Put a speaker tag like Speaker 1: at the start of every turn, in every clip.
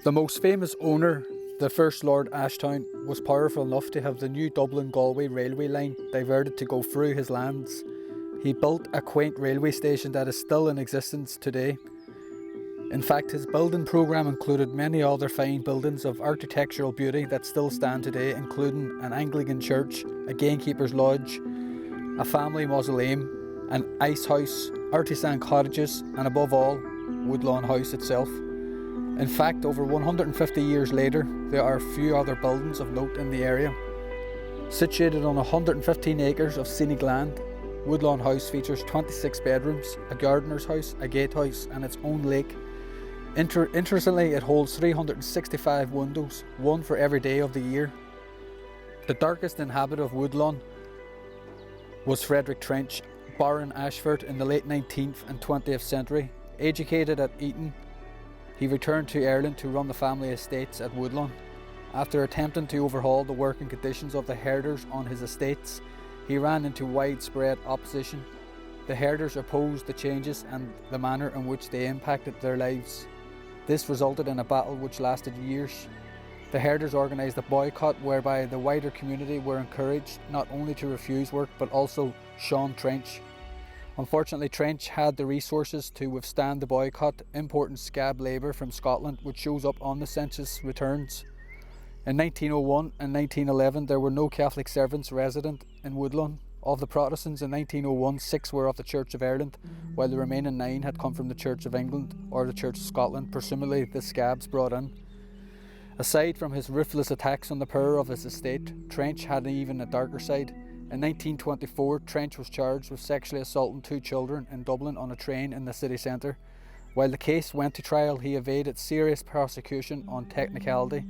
Speaker 1: The most famous owner, the first Lord Ashtown, was powerful enough to have the new Dublin-Galway railway line diverted to go through his lands. He built a quaint railway station that is still in existence today. In fact, his building programme included many other fine buildings of architectural beauty that still stand today, including an Anglican church, a gamekeeper's lodge, a family mausoleum, an ice house, artisan cottages, and above all, Woodlawn House itself. In fact, over 150 years later, there are few other buildings of note in the area. Situated on 115 acres of scenic land, Woodlawn House features 26 bedrooms, a gardener's house, a gatehouse, and its own lake. Interestingly, it holds 365 windows, one for every day of the year. The darkest inhabitant of Woodlawn was Frederick Trench, Baron Ashford in the late 19th and 20th century. Educated at Eton, he returned to Ireland to run the family estates at Woodlawn. After attempting to overhaul the working conditions of the herders on his estates, he ran into widespread opposition. The herders opposed the changes and the manner in which they impacted their lives. This resulted in a battle which lasted years. The herders organised a boycott whereby the wider community were encouraged not only to refuse work but also shun Trench. Unfortunately, Trench had the resources to withstand the boycott, importing scab labour from Scotland, which shows up on the census returns. In 1901 and 1911, there were no Catholic servants resident in Woodlawn. Of the Protestants in 1901, 6 were of the Church of Ireland, while the remaining 9 had come from the Church of England or the Church of Scotland, presumably the scabs brought in. Aside from his ruthless attacks on the poor of his estate, Trench had even a darker side. In 1924, Trench was charged with sexually assaulting 2 children in Dublin on a train in the city centre. While the case went to trial, he evaded serious prosecution on technicality.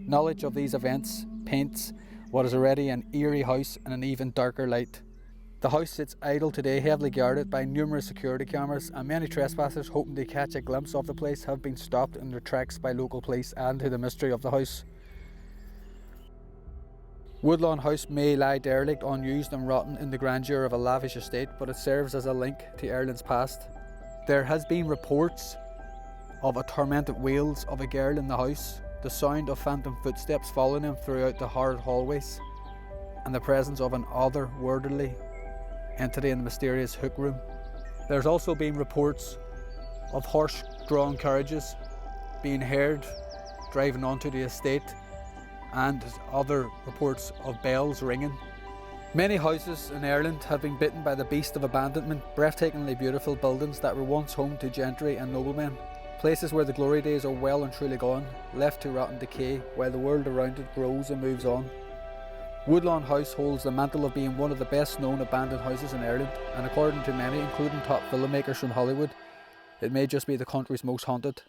Speaker 1: Knowledge of these events paints what is already an eerie house in an even darker light. The house sits idle today, heavily guarded by numerous security cameras, and many trespassers hoping to catch a glimpse of the place have been stopped in their tracks by local police, adding to the mystery of the house. Woodlawn House may lie derelict, unused and rotten in the grandeur of a lavish estate, but it serves as a link to Ireland's past. There has been reports of a tormented wails of a girl in the house, the sound of phantom footsteps following him throughout the horrid hallways, and the presence of an otherworldly entity in the mysterious hook room. There's also been reports of horse-drawn carriages being heard driving onto the estate, and other reports of bells ringing. Many houses in Ireland have been bitten by the beast of abandonment, breathtakingly beautiful buildings that were once home to gentry and noblemen, places where the glory days are well and truly gone, left to rot and decay while the world around it grows and moves on. Woodlawn House holds the mantle of being one of the best known abandoned houses in Ireland, and according to many, including top filmmakers from Hollywood, it may just be the country's most haunted.